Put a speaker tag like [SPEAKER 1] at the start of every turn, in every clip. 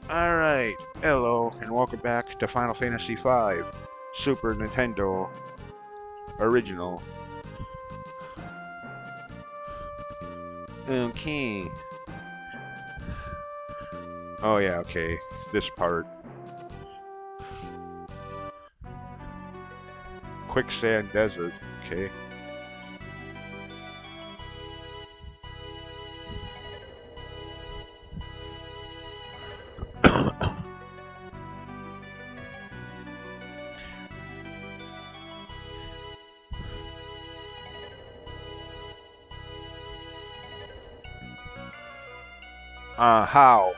[SPEAKER 1] Alright, hello, and welcome back to Final Fantasy V, Super Nintendo Original. Okay. Oh yeah, okay. This part. Quicksand Desert, okay. How?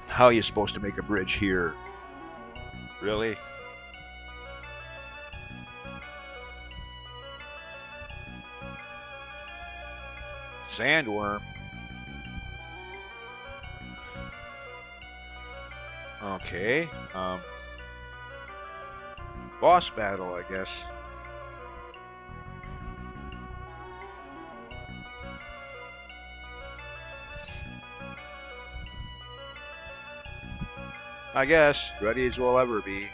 [SPEAKER 1] How are you supposed to make a bridge here? Really? Sandworm? Okay. Boss battle, I guess. I guess. Ready as we'll ever be.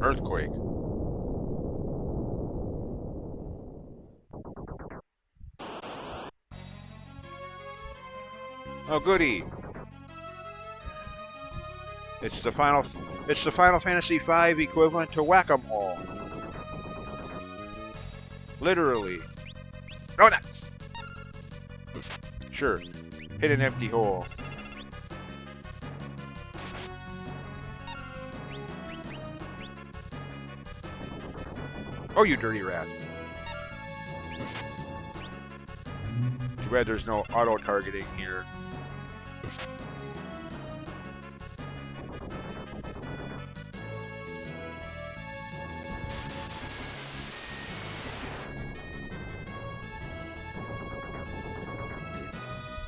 [SPEAKER 1] Earthquake. Oh goody. It's the final Fantasy V equivalent to Whack-a-Mole. Literally. No, not. Sure. Hit an empty hole. Oh, you dirty rat. Too bad there's no auto-targeting here.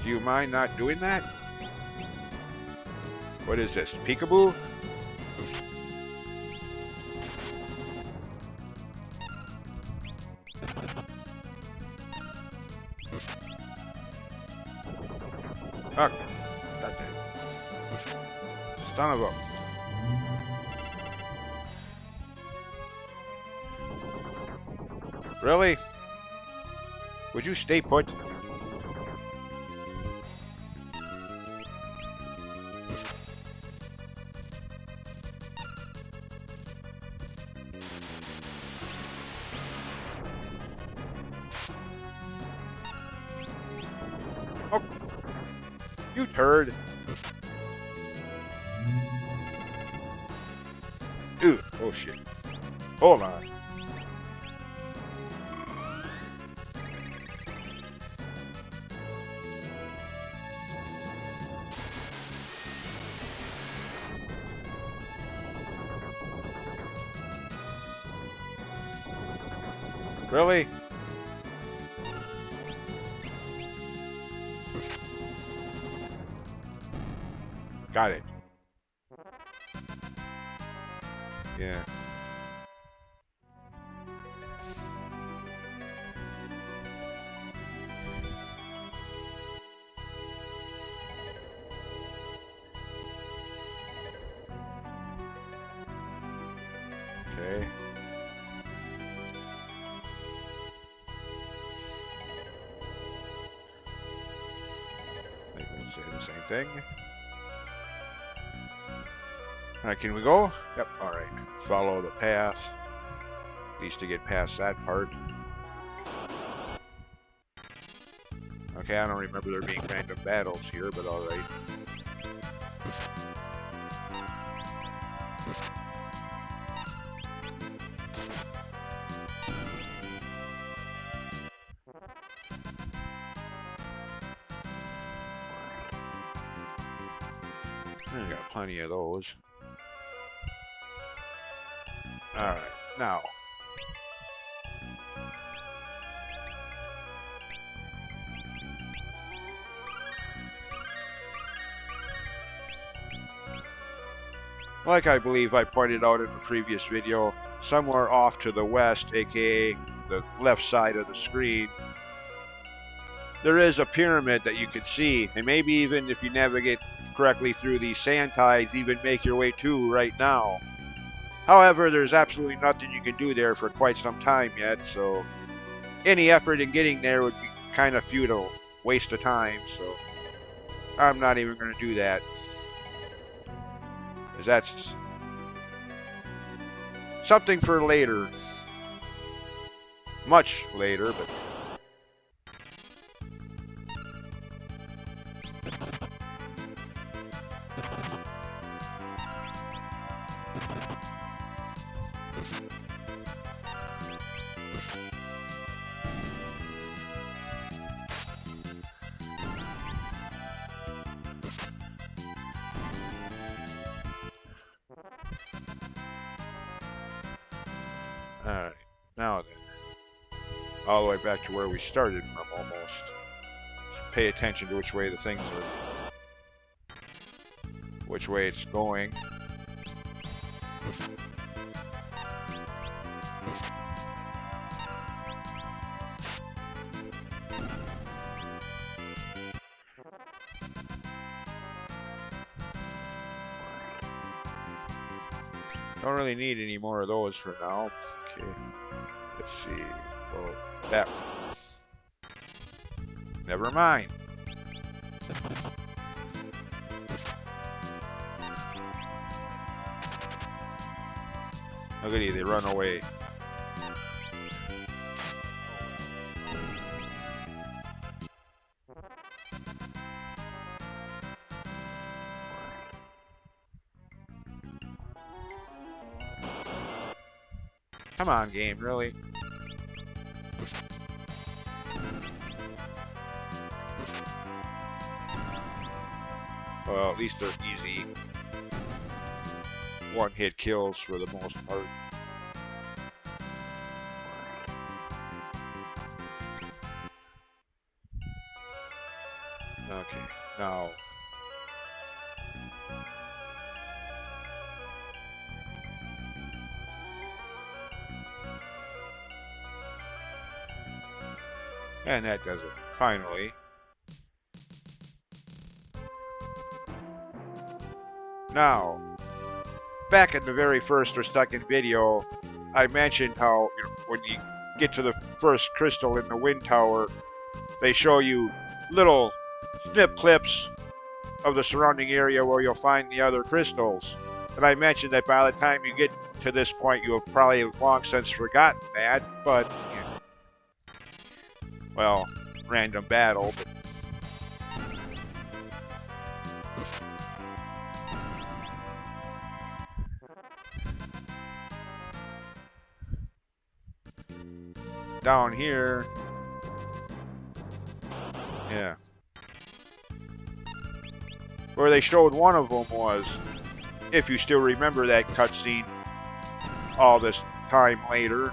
[SPEAKER 1] Do you mind not doing that? What is this? Peekaboo? Oh, that did. Son of a... Really? Would you stay put? Oh, you turd. Ew. Oh shit. Hold on. Really? Got it. Yeah. Okay. I think we'll say the same thing. Alright, can we go? Yep, alright. Follow the path. At least to get past that part. Okay, I don't remember there being random battles here, but alright. I got plenty of those. Alright, now. Like I believe I pointed out in the previous video, somewhere off to the west, aka the left side of the screen, there is a pyramid that you can see, and maybe even if you navigate correctly through these sand tides, even make your way to right now. However, there's absolutely nothing you can do there for quite some time yet, so any effort in getting there would be kind of futile, waste of time, so I'm not even going to do that. Because that's something for later. Much later, but... Alright, now then. All the way back to where we started from, almost. Pay attention to which way the things are... which way it's going. Don't really need any more of those for now. Okay, let's see. Well, that one. Never mind. Look at you, they run away. Come on, game, really? Well, at least they're easy. One-hit kills for the most part. Okay, now... and that does it, finally. Now, back in the very first or second video, I mentioned how when you get to the first crystal in the wind tower, they show you little snip clips of the surrounding area where you'll find the other crystals. And I mentioned that by the time you get to this point, you have probably long since forgotten that, but, well, random battle. But down here, yeah, where they showed one of them was, if you still remember that cutscene all this time later.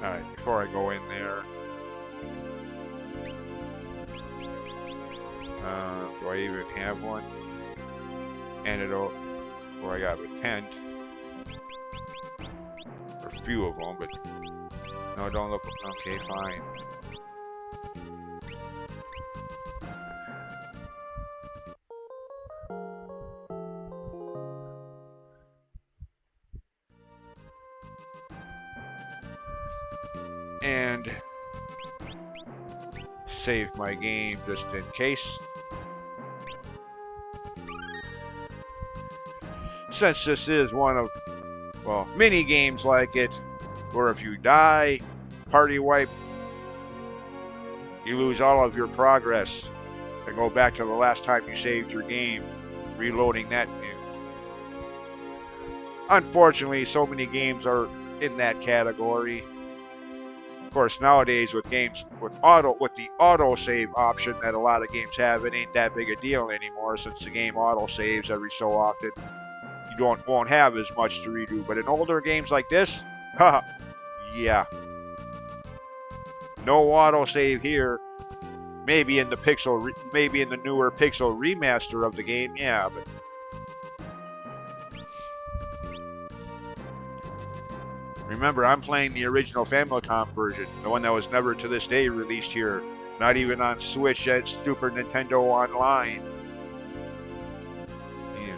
[SPEAKER 1] Alright, before I go in there, do I even have one? Antidote. Well, I got a tent. Or a few of them, but no, don't look. Okay, fine. And save my game just in case. Since this is one of, well, many games like it, where if you die, party wipe, you lose all of your progress and go back to the last time you saved your game, reloading that game. Unfortunately, so many games are in that category. Of course, nowadays with games with the auto save option that a lot of games have, it ain't that big a deal anymore since the game auto saves every so often. you won't have as much to redo. But in older games like this, haha, yeah, no autosave here. Maybe in the maybe in the newer Pixel remaster of the game, yeah, but remember, I'm playing the original Famicom version, the one that was never to this day released here, not even on Switch and Super Nintendo Online. Yeah.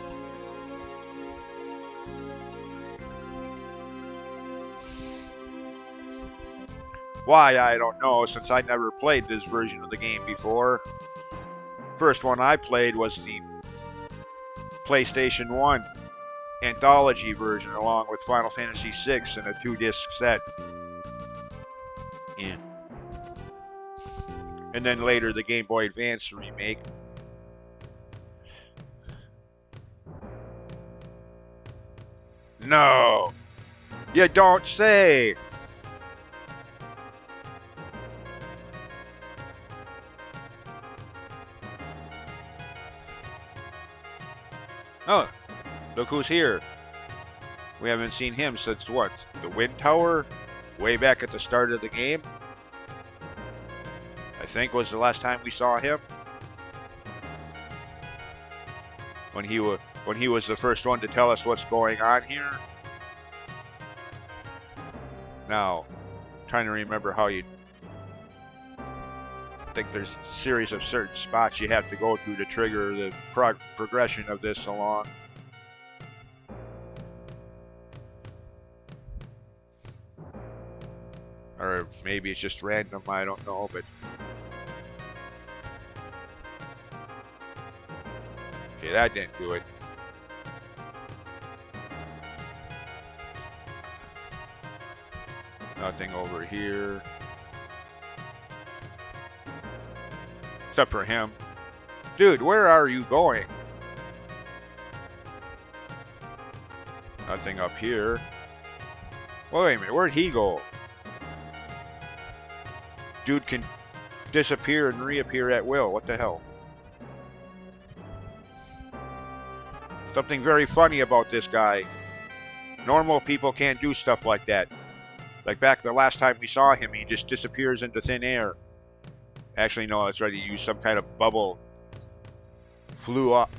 [SPEAKER 1] Why, I don't know, since I never played this version of the game before. First one I played was the PlayStation 1 anthology version, along with Final Fantasy VI in a 2-disc set. Yeah. And then later the Game Boy Advance remake. No, you don't say. Oh, look who's here. We haven't seen him since what? The Wind Tower? Way back at the start of the game? I think was the last time we saw him. When he was the first one to tell us what's going on here. Now, trying to remember how you... I think there's a series of certain spots you have to go to trigger the progression of this along. Or maybe it's just random, I don't know, but... Okay, that didn't do it. Nothing over here. Except for him. Dude, where are you going? Nothing up here. Well, wait a minute, where'd he go? Dude can disappear and reappear at will. What the hell? Something very funny about this guy. Normal people can't do stuff like that. Like back the last time we saw him, he just disappears into thin air. Actually, no, that's right. He used some kind of bubble. Flew up.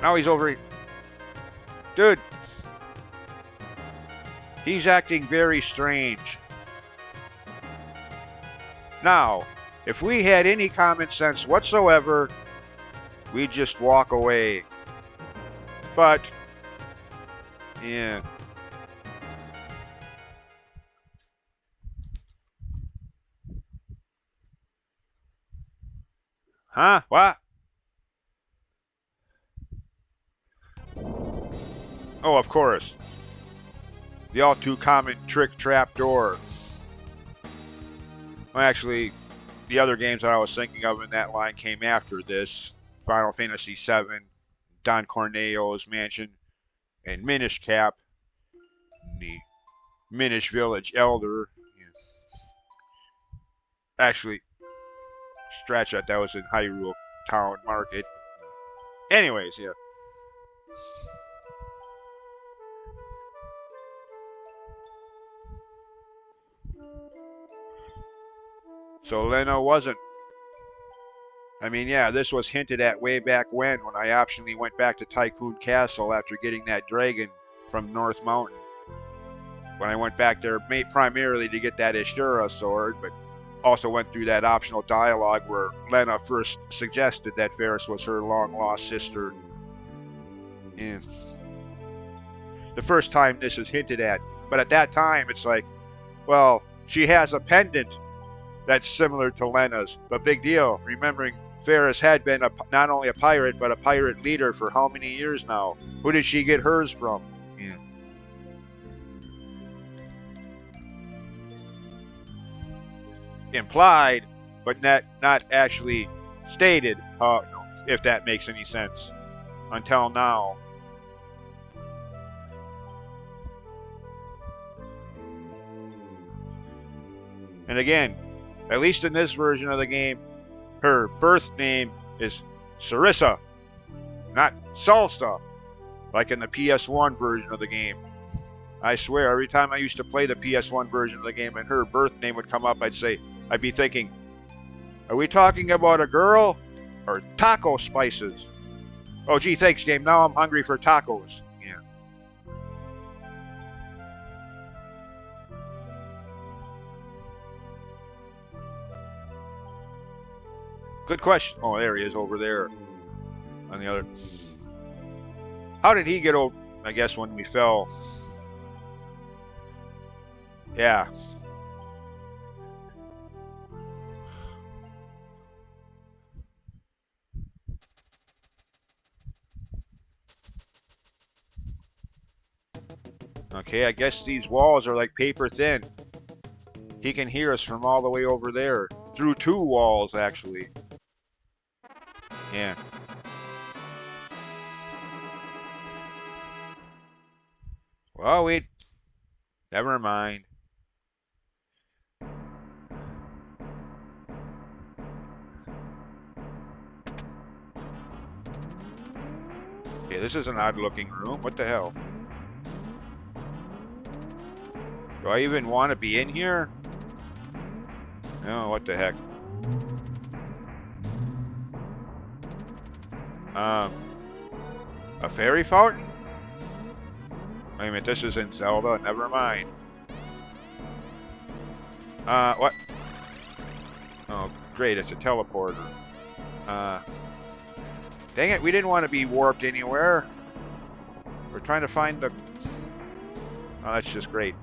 [SPEAKER 1] Now he's over here. Dude. He's acting very strange. Now, if we had any common sense whatsoever, we'd just walk away. But, yeah. Huh? What? Oh, of course. The all too common trick trap door. Well, actually, the other games that I was thinking of in that line came after this. Final Fantasy VII, Don Corneo's Mansion, and Minish Cap, the Minish Village Elder. Actually, scratch that was in Hyrule Town Market. Anyways, yeah. So Lena wasn't. I mean, yeah, this was hinted at way back when I optionally went back to Tycoon Castle after getting that dragon from North Mountain. When I went back there primarily to get that Ashura sword, but also went through that optional dialogue where Lena first suggested that Varys was her long-lost sister. And the first time this is hinted at. But at that time, it's like, well, she has a pendant that's similar to Lena's. But big deal, remembering Varys had been not only a pirate, but a pirate leader for how many years now? Who did she get hers from? Yeah. Implied, but not actually stated, if that makes any sense, until now. And again, at least in this version of the game, her birth name is Sarissa, not salsa, like in the PS1 version of the game. I swear, every time I used to play the PS1 version of the game and her birth name would come up, I'd be thinking, are we talking about a girl or taco spices? Oh, gee, thanks, game. Now I'm hungry for tacos. Yeah. Good question. Oh, there he is over there on the other. How did he get over? I guess when we fell. Yeah. Okay, I guess these walls are like paper thin. He can hear us from all the way over there. Through 2 walls, actually. Yeah. Well, wait. Never mind. Okay, this is an odd-looking room. What the hell? Do I even want to be in here? No, what the heck? A fairy fountain? Wait a minute, this isn't Zelda. Never mind. What? Oh, great, it's a teleporter. Dang it, we didn't want to be warped anywhere. We're trying to find the... Oh, that's just great.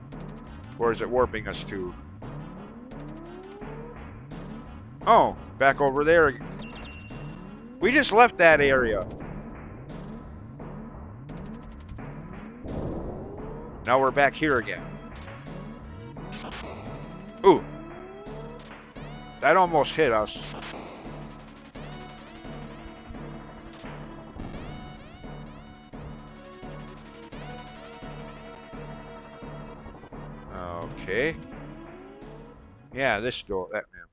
[SPEAKER 1] Where is it warping us to? Oh, back over there again. We just left that area. Now we're back here again. Ooh. That almost hit us. Okay. Yeah, this door. That man.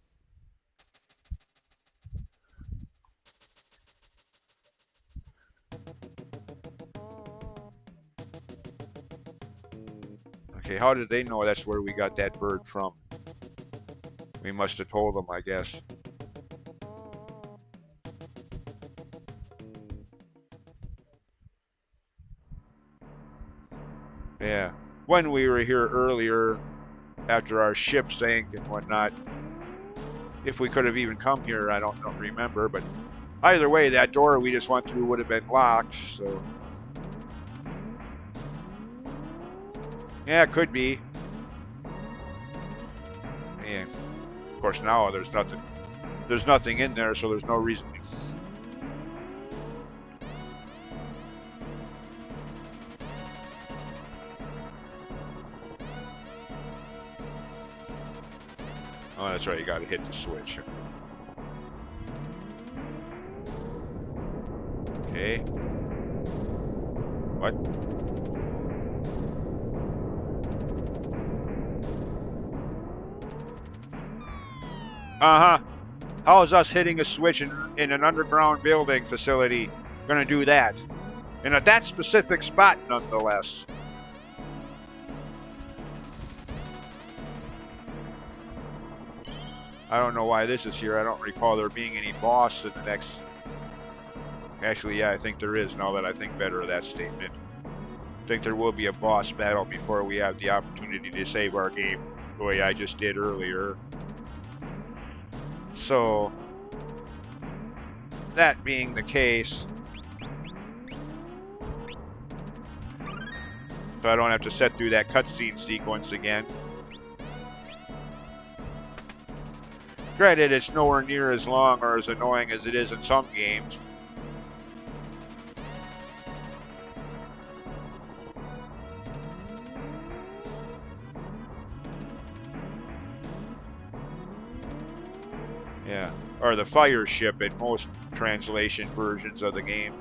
[SPEAKER 1] Okay, how did they know that's where we got that bird from? We must have told them, I guess. Yeah. When we were here earlier, after our ship sank and whatnot, if we could have even come here, I don't remember, but either way, that door we just went through would have been locked, so... Yeah, it could be. Yeah. Of course, now there's nothing in there, so there's no reason. Oh, that's right, you gotta hit the switch. Okay. What? Uh-huh. How is us hitting a switch in an underground building facility gonna do that? And at that specific spot, nonetheless. I don't know why this is here. I don't recall there being any boss in the next... Actually, yeah, I think there is, now that I think better of that statement. I think there will be a boss battle before we have the opportunity to save our game the way I just did earlier. So, that being the case, so I don't have to sit through that cutscene sequence again. Granted, it's nowhere near as long or as annoying as it is in some games. Yeah, or the fire ship in most translation versions of the game.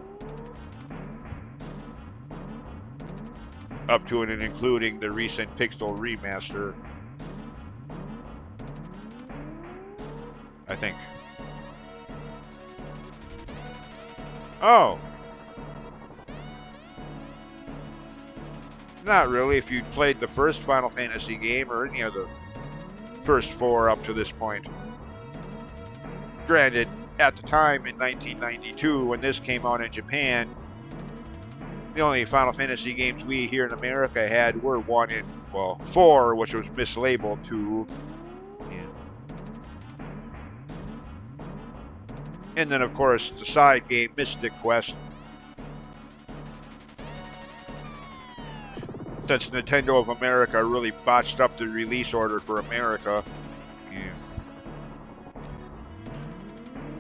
[SPEAKER 1] Up to and including the recent Pixel remaster. I think. Oh. Not really, if you'd played the first Final Fantasy game or any of the first four up to this point. Granted, at the time in 1992, when this came out in Japan, the only Final Fantasy games we here in America had were 1 and, well, 4, which was mislabeled 2. And then, of course, the side game, Mystic Quest. Since Nintendo of America really botched up the release order for America.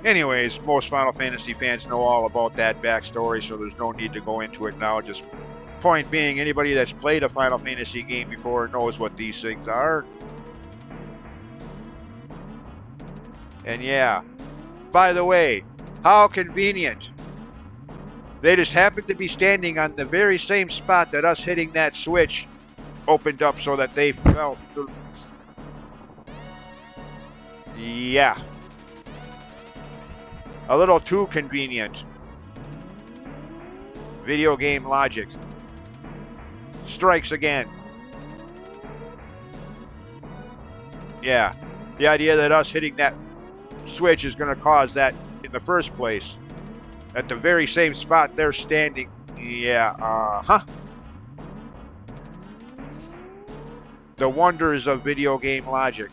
[SPEAKER 1] Anyways, most Final Fantasy fans know all about that backstory, so there's no need to go into it now. Just point being, anybody that's played a Final Fantasy game before knows what these things are. And yeah, by the way, how convenient. They just happened to be standing on the very same spot that us hitting that switch opened up so that they fell through. Yeah. A little too convenient. Video game logic. Strikes again. Yeah. The idea that us hitting that switch is going to cause that in the first place. At the very same spot they're standing. Yeah, The wonders of video game logic.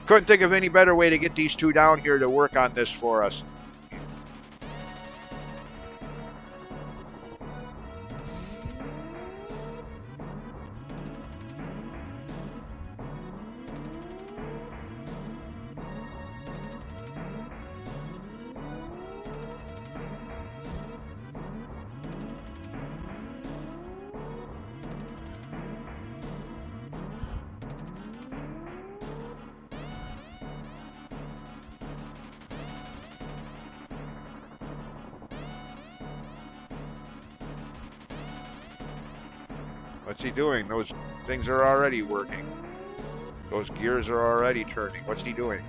[SPEAKER 1] Couldn't think of any better way to get these two down here to work on this for us. What's he doing? Those things are already working. Those gears are already turning. What's he doing?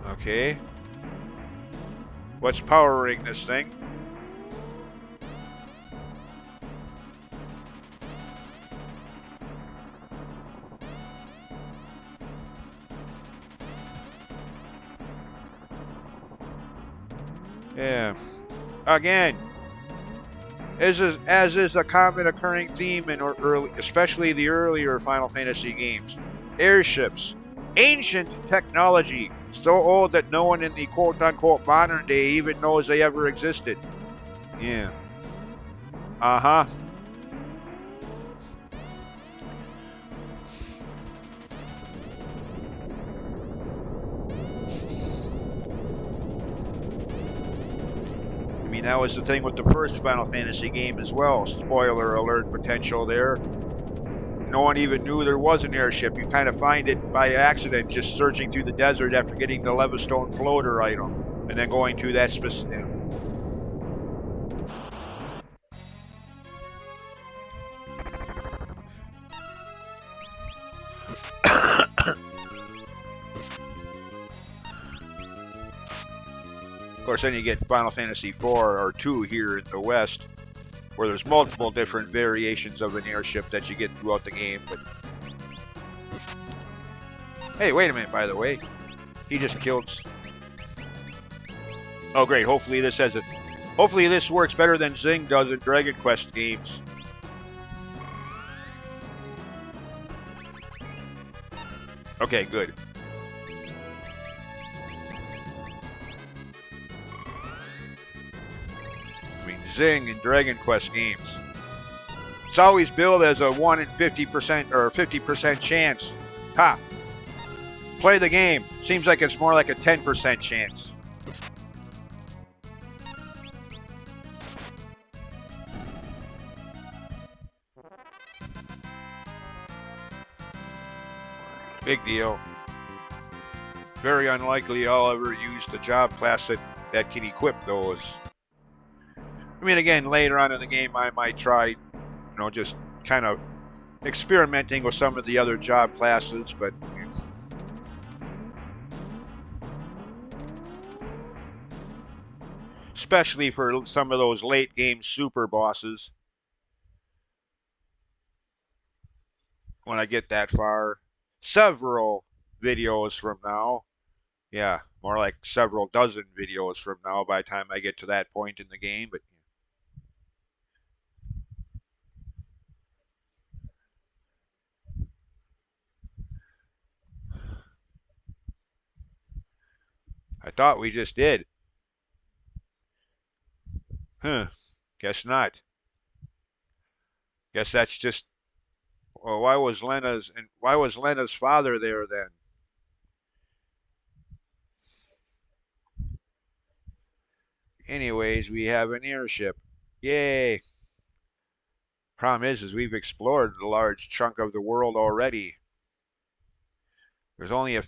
[SPEAKER 1] Okay. What's powering this thing? Yeah. Again, as is a common occurring theme in early, especially the earlier Final Fantasy games, airships, ancient technology, so old that no one in the quote-unquote modern day even knows they ever existed. Yeah. Uh-huh. I mean, that was the thing with the first Final Fantasy game as well. Spoiler alert potential there. No one even knew there was an airship. You kind of find it by accident just searching through the desert after getting the Levistone floater item. And then going to that specific... Of course, then you get Final Fantasy 4 or 2 here in the West, where there's multiple different variations of an airship that you get throughout the game. But hey, wait a minute, by the way. He just killed... Oh, great. Hopefully this has it. Hopefully this works better than Zing does in Dragon Quest games. Okay, good. Zing in Dragon Quest games. It's always billed as a 1 in 50% or 50% chance. Ha! Play the game. Seems like it's more like a 10% chance. Big deal. Very unlikely I'll ever use the job class that can equip those. I mean, again, later on in the game, I might try, you know, just kind of experimenting with some of the other job classes, but especially for some of those late game super bosses when I get that far. Several videos from now. Yeah, more like several dozen videos from now by the time I get to that point in the game, but I thought we just did. Huh. Guess not. Guess that's just well, why was Lena's father there then? Anyways, we have an airship. Yay. Problem is we've explored a large chunk of the world already. There's only a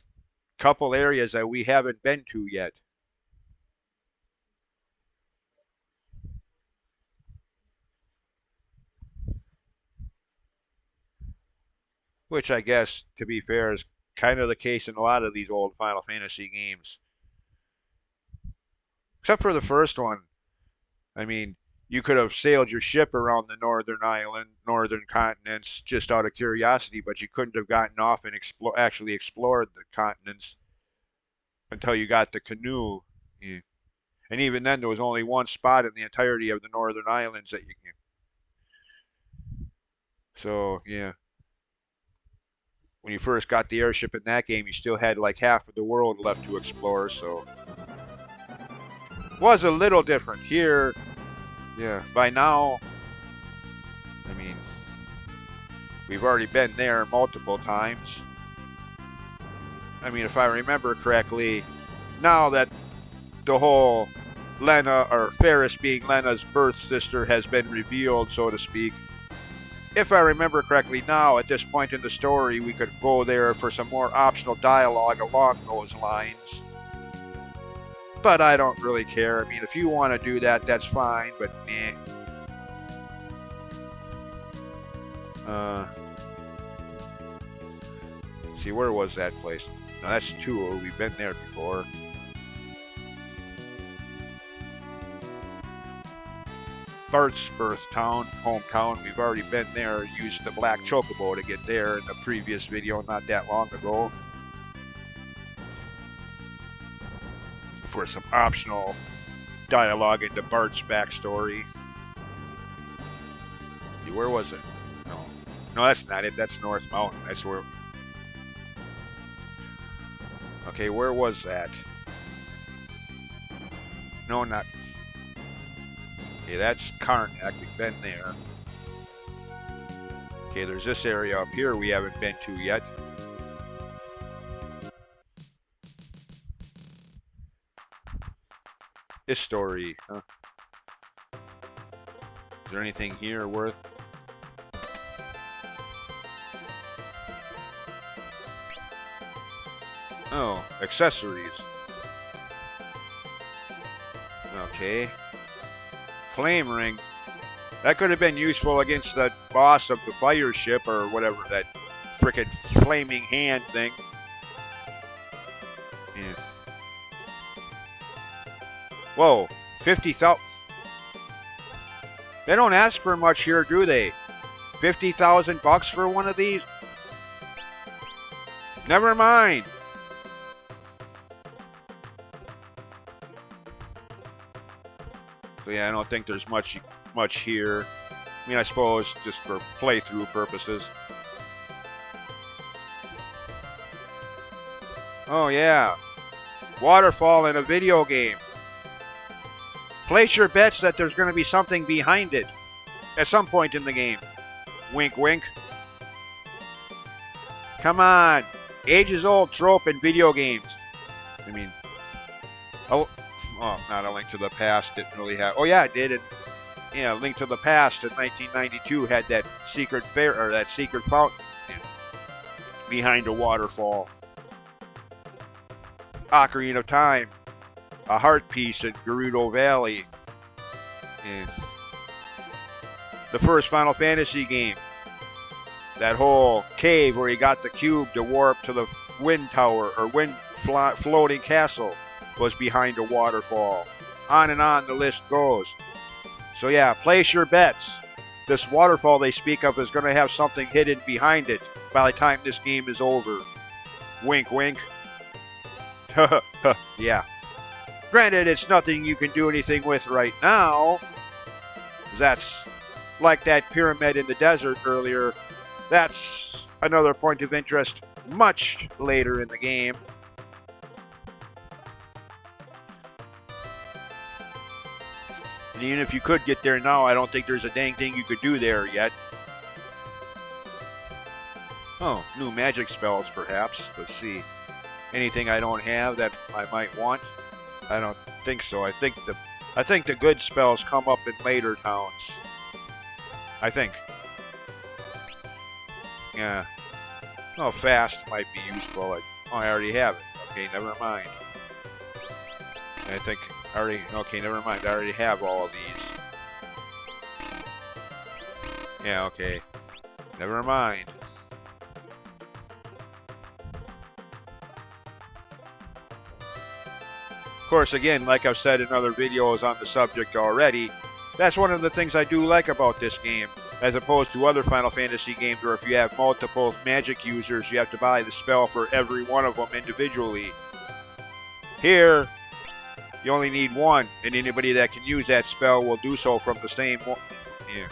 [SPEAKER 1] couple areas that we haven't been to yet. Which I guess, to be fair, is kind of the case in a lot of these old Final Fantasy games. Except for the first one. I mean, you could have sailed your ship around the northern continents just out of curiosity, but you couldn't have gotten off and actually explored the continents until you got the canoe. Yeah. And even then, there was only one spot in the entirety of the northern islands that you can. So, yeah. When you first got the airship in that game, you still had like half of the world left to explore, so. Was a little different. Here, yeah, by now, I mean, we've already been there multiple times. I mean, if I remember correctly, now that the whole Lena, or Ferris being Lena's birth sister, has been revealed, so to speak, if I remember correctly now, at this point in the story, we could go there for some more optional dialogue along those lines. But I don't really care. I mean, if you want to do that, that's fine, but meh. See, where was that place? No, that's Tua. We've been there before. Bart's birth town, hometown. We've already been there. Used the black chocobo to get there in the previous video not that long ago. For some optional dialogue into Bart's backstory. Where was it? No. No, that's not it. That's North Mountain. That's where. Okay, where was that? No, not. Okay, that's Karnak. We've been there. Okay, there's this area up here we haven't been to yet. This story, huh? Is there anything here worth? Oh, accessories. Okay. Flame ring. That could have been useful against the boss of the fire ship or whatever, that frickin' flaming hand thing. Yeah. Whoa, 50,000. They don't ask for much here, do they? 50,000 bucks for one of these? Never mind. So yeah, I don't think there's much here. I mean, I suppose just for playthrough purposes. Oh yeah, waterfall in a video game. Place your bets that there's going to be something behind it at some point in the game. Wink, wink. Come on. Ages-old trope in video games. I mean, oh, not A Link to the Past didn't really have. Oh yeah, it did. Yeah, Link to the Past in 1992 had that secret fair or that secret fountain behind a waterfall. Ocarina of Time, a heart piece in Gerudo Valley. And the first Final Fantasy game, that whole cave where you got the cube to warp to the wind tower or wind floating castle was behind a waterfall. On and on the list goes. So yeah, place your bets. This waterfall they speak of is going to have something hidden behind it by the time this game is over. Wink, wink. Yeah. Granted, it's nothing you can do anything with right now. That's like that pyramid in the desert earlier. That's another point of interest much later in the game. And even if you could get there now, I don't think there's a dang thing you could do there yet. Oh, new magic spells perhaps. Let's see. Anything I don't have that I might want? I don't think so. I think the good spells come up in later towns. I think. Yeah. Oh, fast might be useful. I already have it. Okay, never mind. I think I already. Okay, never mind. I already have all of these. Yeah. Okay. Never mind. Of course, again, like I've said in other videos on the subject already, that's one of the things I do like about this game, as opposed to other Final Fantasy games where if you have multiple magic users, you have to buy the spell for every one of them individually. Here, you only need one, and anybody that can use that spell will do so from the same one. Yeah.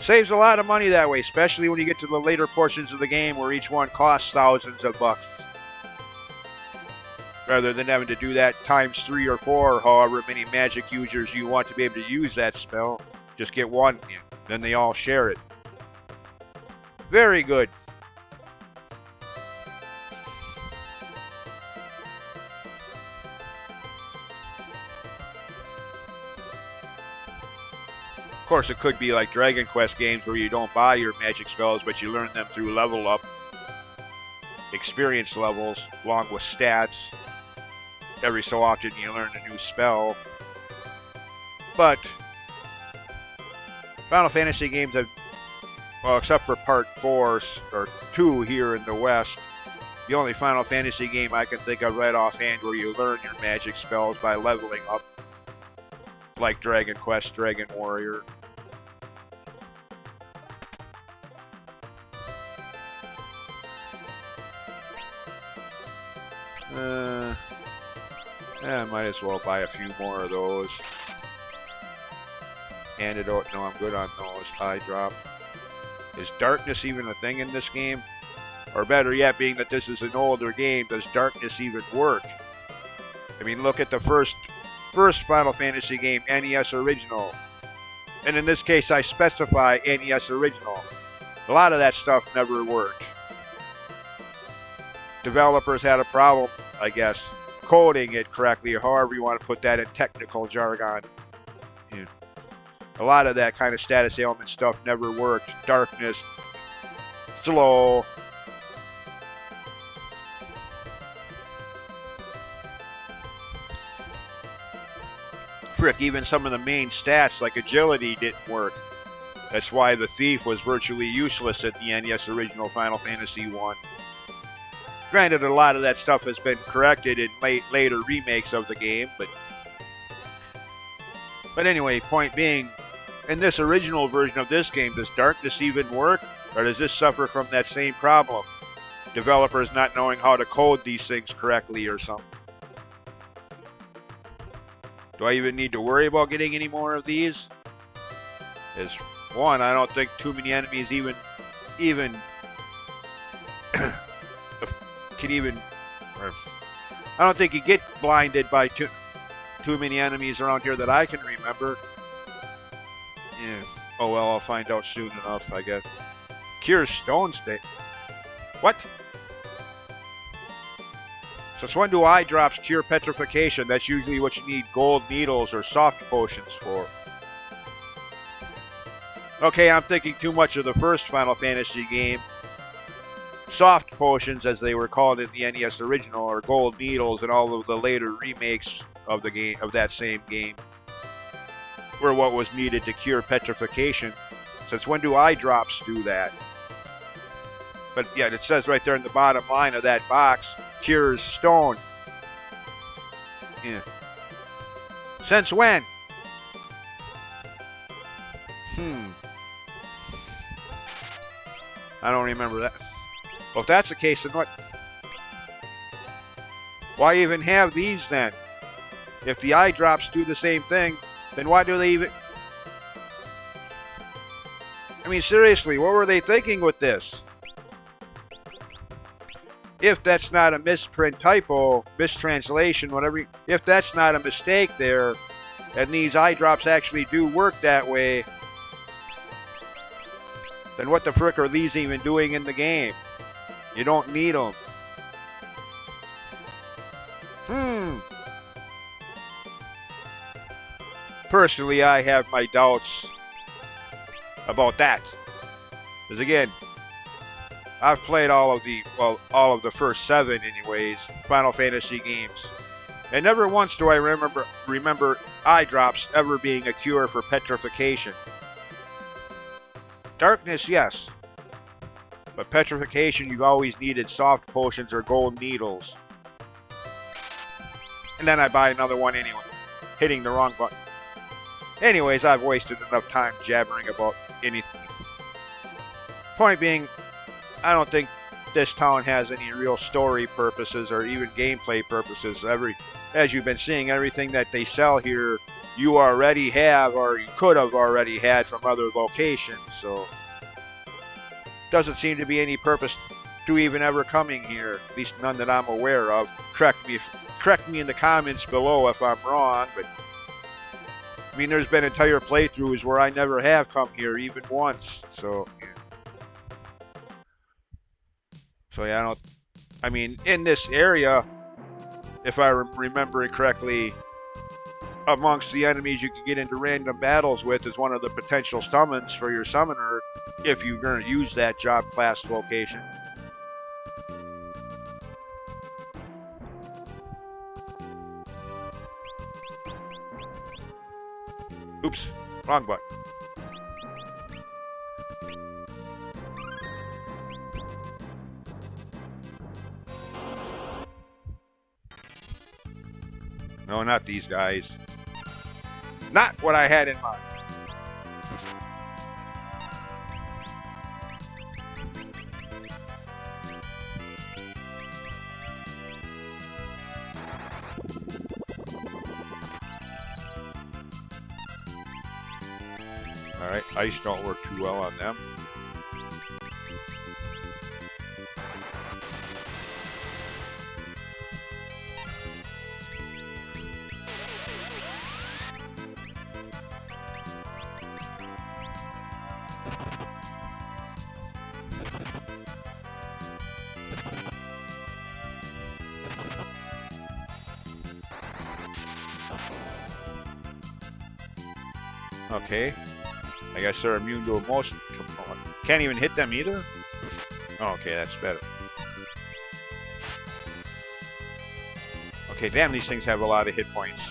[SPEAKER 1] Saves a lot of money that way, especially when you get to the later portions of the game where each one costs thousands of bucks. Rather than having to do that times 3 or 4, however many magic users you want to be able to use that spell. Just get one, then they all share it. Very good. Of course, it could be like Dragon Quest games where you don't buy your magic spells, but you learn them through level up, experience levels, along with stats. Every so often you learn a new spell. But Final Fantasy games have, well, except for Part 4 or 2 here in the West, the only Final Fantasy game I can think of right offhand where you learn your magic spells by leveling up, like Dragon Quest, Dragon Warrior. I might as well buy a few more of those. Antidote, no, I'm good on those. Eye drop. Is darkness even a thing in this game? Or better yet, being that this is an older game, does darkness even work? I mean, look at the first Final Fantasy game, NES Original. And in this case, I specify NES Original. A lot of that stuff never worked. Developers had a problem, I guess, coding it correctly, or however you want to put that in technical jargon. Yeah. A lot of that kind of status ailment stuff never worked. Darkness, slow. Frick, even some of the main stats like agility didn't work. That's why the thief was virtually useless at the NES original Final Fantasy 1. Granted, a lot of that stuff has been corrected in later remakes of the game, but anyway, point being, in this original version of this game, does darkness even work? Or does this suffer from that same problem? Developers not knowing how to code these things correctly or something. Do I even need to worry about getting any more of these? As one, I don't think too many enemies even can even, or I don't think you get blinded by too many enemies around here that I can remember. Yeah. Oh well, I'll find out soon enough, I guess. Cure stone state. What? Since when do eye drops cure petrification? That's usually what you need gold needles or soft potions for. Okay, I'm thinking too much of the first Final Fantasy game. Soft potions, as they were called in the NES original, or gold needles in all of the later remakes of the game, of that same game. were what was needed to cure petrification. Since when do eye drops do that? But yeah, it says right there in the bottom line of that box, cures stone. Yeah. Since when? I don't remember that. Well, if that's the case, then what? Why even have these then? If the eye drops do the same thing, then why do they even... I mean, seriously, what were they thinking with this? If that's not a misprint, typo, mistranslation, whatever, if that's not a mistake there, and these eye drops actually do work that way, then what the frick are these even doing in the game? You don't need them. Personally, I have my doubts about that. Because again, I've played all of the first 7 anyways, Final Fantasy games. And never once do I remember eye drops ever being a cure for petrification. Darkness, yes. But petrification, you've always needed soft potions or gold needles. And then I buy another one anyway, hitting the wrong button. Anyways, I've wasted enough time jabbering about anything. Point being, I don't think this town has any real story purposes or even gameplay purposes. As you've been seeing, everything that they sell here, you already have or you could have already had from other locations. So, doesn't seem to be any purpose to even ever coming here. At least none that I'm aware of. Correct me in the comments below if I'm wrong, but I mean, there's been entire playthroughs where I never have come here even once. So yeah, I mean, in this area, if I remember it correctly, amongst the enemies you can get into random battles with is one of the potential summons for your summoner if you're going to use that job class location. Oops, wrong button. No, not these guys. Not what I had in mind. Alright, ice don't work too well on them. Okay. I guess they're immune to emotion. Can't even hit them either? Oh, okay, that's better. Okay, damn, these things have a lot of hit points.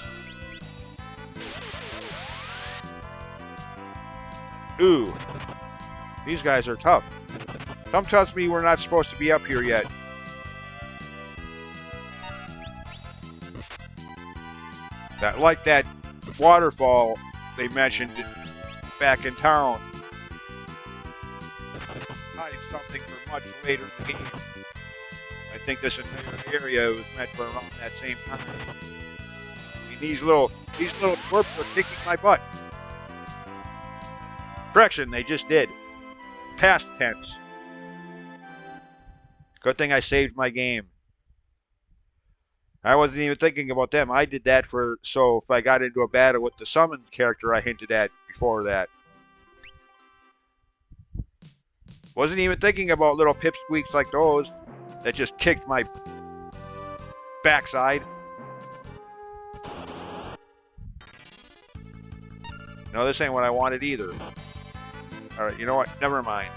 [SPEAKER 1] Ooh. These guys are tough. Something tells me we're not supposed to be up here yet. Like that waterfall they mentioned back in town. Hide something for much later in the game. I think this entire area was meant for around that same time. I mean, these little twerps are kicking my butt. Correction, they just did. Past tense. Good thing I saved my game. I wasn't even thinking about them. I did that so if I got into a battle with the summoned character I hinted at before that. Wasn't even thinking about little pipsqueaks like those that just kicked my backside. No, this ain't what I wanted either. Alright, you know what? Never mind.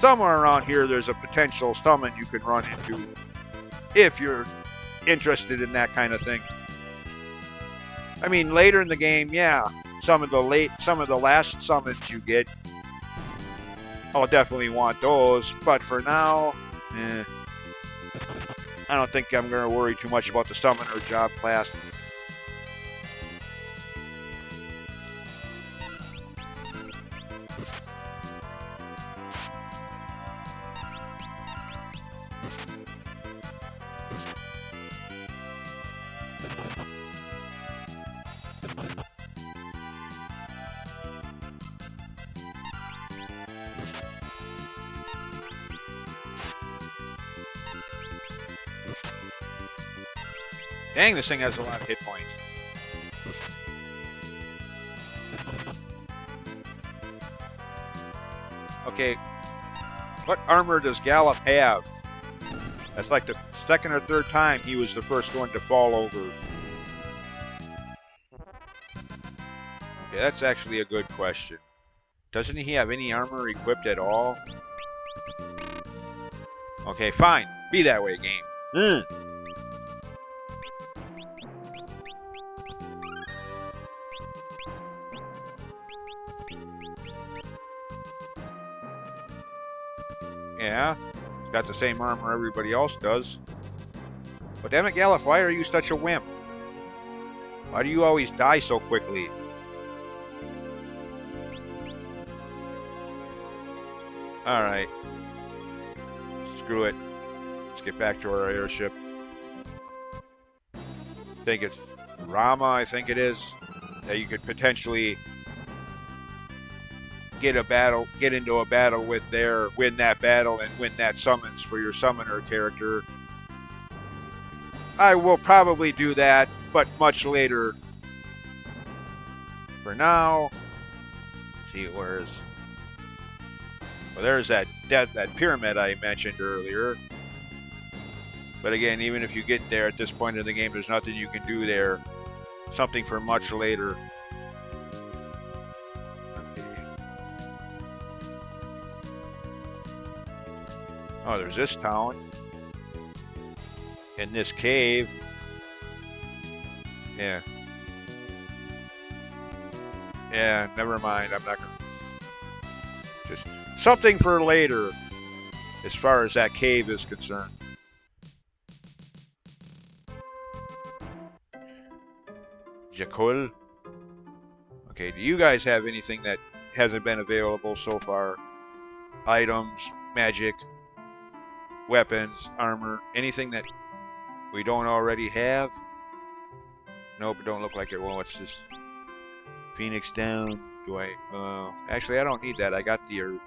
[SPEAKER 1] Somewhere around here there's a potential summon you can run into if you're interested in that kind of thing. I mean, later in the game, yeah, some of the last summons you get, I'll definitely want those. But for now, I don't think I'm going to worry too much about the summoner job class. Dang, this thing has a lot of hit points. Okay, what armor does Gallop have? That's like the second or third time he was the first one to fall over. Okay, that's actually a good question. Doesn't he have any armor equipped at all? Okay, fine. Be that way, game. Yeah, he's got the same armor everybody else does. But damn it, Gallop, why are you such a wimp? Why do you always die so quickly? Alright. Screw it. Let's get back to our airship. I think it's Rama, I think it is, that you could potentially get into a battle with there, win that battle, and win that summons for your summoner character. I will probably do that, but much later. For now, see where's. Well, there's that pyramid I mentioned earlier. But again, even if you get there at this point in the game, there's nothing you can do there. Something for much later. Oh, there's this town. In this cave. Yeah. Yeah, never mind. I'm not gonna. Just something for later, as far as that cave is concerned. Jakul. Okay, do you guys have anything that hasn't been available so far? Items, magic, weapons, armor, anything that we don't already have? Nope, it don't look like it. Well, what's this? Phoenix down. Do I? Actually, I don't need that. I got the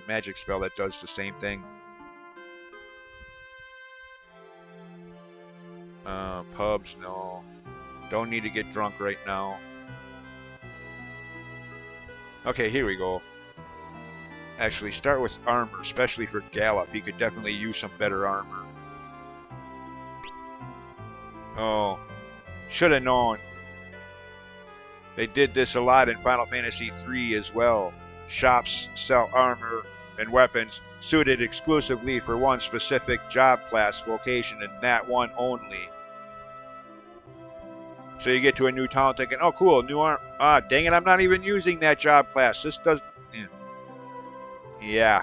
[SPEAKER 1] magic spell that does the same thing. Pubs, no. Don't need to get drunk right now. Okay, here we go. Actually, start with armor, especially for Gallop. He could definitely use some better armor. Oh, should have known. They did this a lot in Final Fantasy III as well. Shops sell armor and weapons suited exclusively for one specific job class vocation, and that one only. So you get to a new town thinking, oh cool, new armor. Ah, dang it, I'm not even using that job class. This does... Yeah.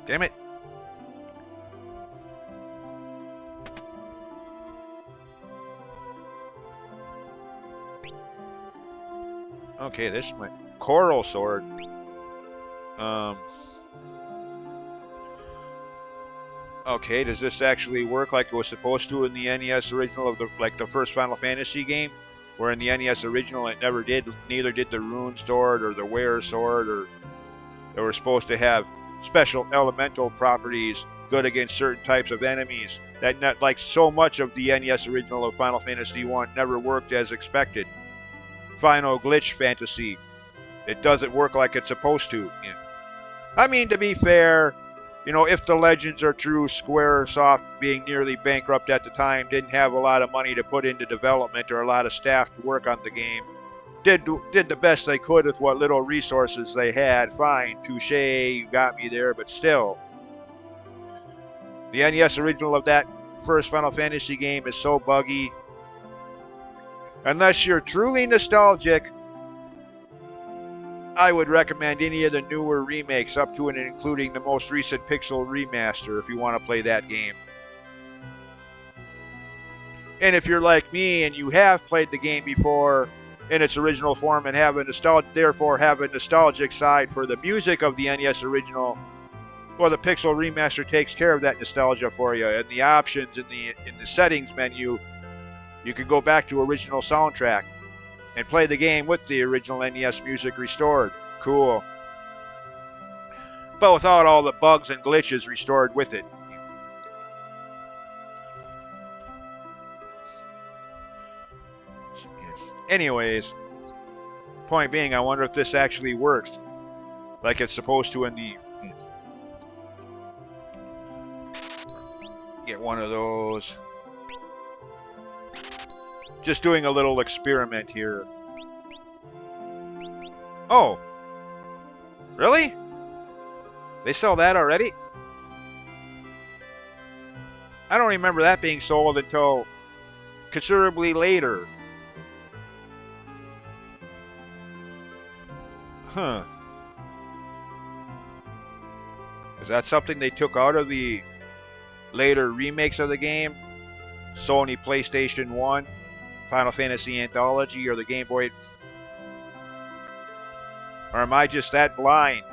[SPEAKER 1] Damn it. Okay, this is my coral sword. Okay, does this actually work like it was supposed to in the NES original of the first Final Fantasy game? Where in the NES original it never did, neither did the Rune Sword or the Wear Sword, or they were supposed to have special elemental properties good against certain types of enemies. That not like so much of the NES original of Final Fantasy 1 never worked as expected. Final glitch fantasy. It doesn't work like it's supposed to. Yeah. I mean, to be fair, you know, if the legends are true, Squaresoft, being nearly bankrupt at the time, didn't have a lot of money to put into development or a lot of staff to work on the game. Did the best they could with what little resources they had. Fine, touche, you got me there, but still. The NES original of that first Final Fantasy game is so buggy. Unless you're truly nostalgic, I would recommend any of the newer remakes up to and including the most recent Pixel remaster if you want to play that game. And if you're like me and you have played the game before in its original form and therefore have a nostalgic side for the music of the NES original, well, the Pixel remaster takes care of that nostalgia for you. And the options in the settings menu, you can go back to original soundtrack and play the game with the original NES music restored. Cool. But without all the bugs and glitches restored with it. Anyways, point being, I wonder if this actually works like it's supposed to in the... Get one of those. Just doing a little experiment here. Oh. Really? They sell that already? I don't remember that being sold until considerably later. Huh. Is that something they took out of the later remakes of the game? Sony PlayStation 1, Final Fantasy Anthology, or the Game Boy? Or am I just that blind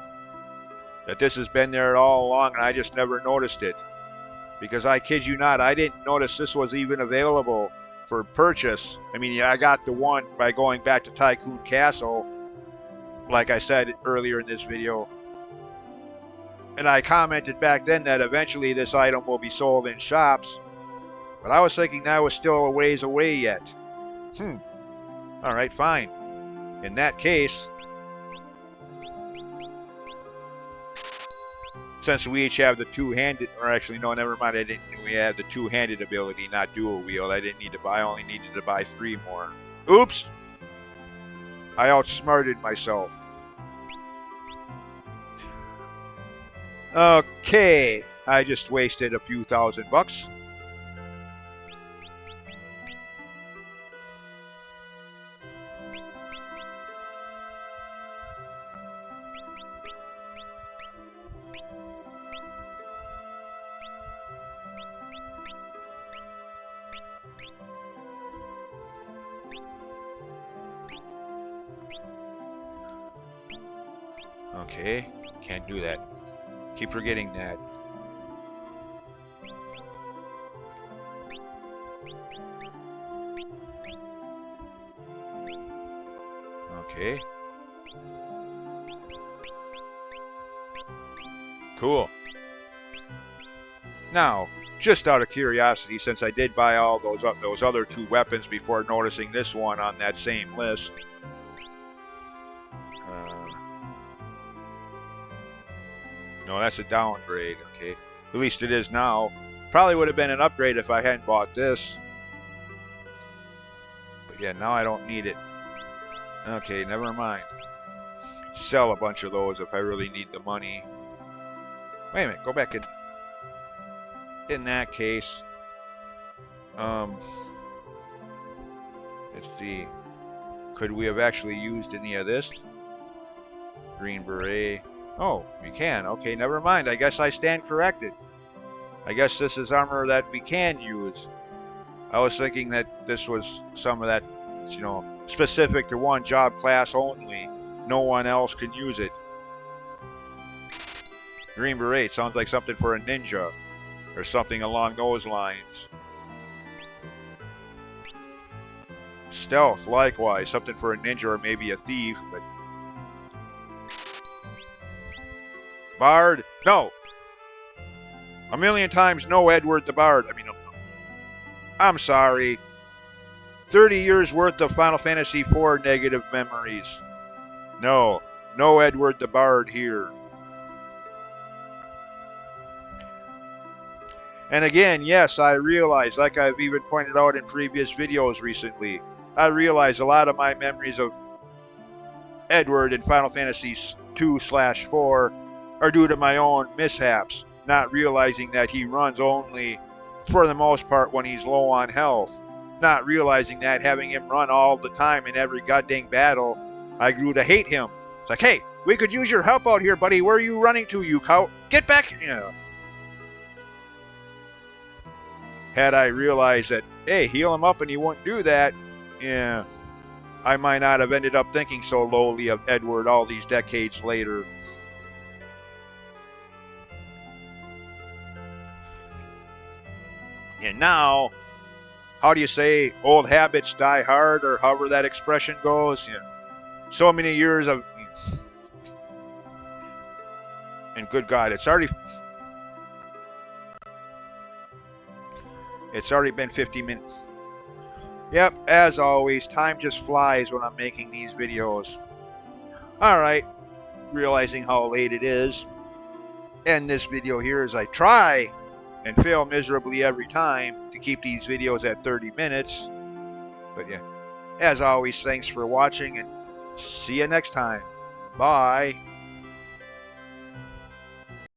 [SPEAKER 1] that this has been there all along and I just never noticed it? Because I kid you not, I didn't notice this was even available for purchase. I mean, yeah, I got the one by going back to Tycoon Castle, like I said earlier in this video. And I commented back then that eventually this item will be sold in shops. But I was thinking that was still a ways away yet. Alright, fine. In that case, since we each have the two-handed, or actually, no, never mind, I didn't, we have the two-handed ability, not dual-wield. I didn't need to buy, I only needed to buy 3 more. Oops! I outsmarted myself. Okay, I just wasted a few $1,000. Okay, can't do that. Keep forgetting that. Okay. Cool. Now, just out of curiosity, since I did buy all those other 2 weapons before noticing this one on that same list. No, that's a downgrade, okay. At least it is now. Probably would have been an upgrade if I hadn't bought this. But yeah, now I don't need it. Okay, never mind. Sell a bunch of those if I really need the money. Wait a minute, go back in that case. Let's see. Could we have actually used any of this? Green Beret. Oh, we can. Okay, never mind. I guess I stand corrected. I guess this is armor that we can use. I was thinking that this was some of that, you know, specific to one job class only. No one else can use it. Green Beret sounds like something for a ninja or something along those lines. Stealth, likewise, something for a ninja or maybe a thief, but... Bard? No! A million times no, Edward the Bard. I mean, I'm sorry. 30 years worth of Final Fantasy IV negative memories. No. No Edward the Bard here. And again, yes, I realize, like I've even pointed out in previous videos recently, I realize a lot of my memories of Edward in Final Fantasy 2/4 are due to my own mishaps, not realizing that he runs only for the most part when he's low on health. Not realizing that, having him run all the time in every goddamn battle, I grew to hate him. It's like, hey, we could use your help out here, buddy. Where are you running to, you cow? Get back! Had I realized that, hey, heal him up and he wouldn't do that, yeah, I might not have ended up thinking so lowly of Edward all these decades later. And now, how do you say, old habits die hard, or however that expression goes? Yeah. So many years of... And good God, it's already been 50 minutes. Yep, as always, time just flies when I'm making these videos. Alright, realizing how late it is, end this video here as I try and fail miserably every time to keep these videos at 30 minutes. But yeah, as always, thanks for watching and see you next time. Bye.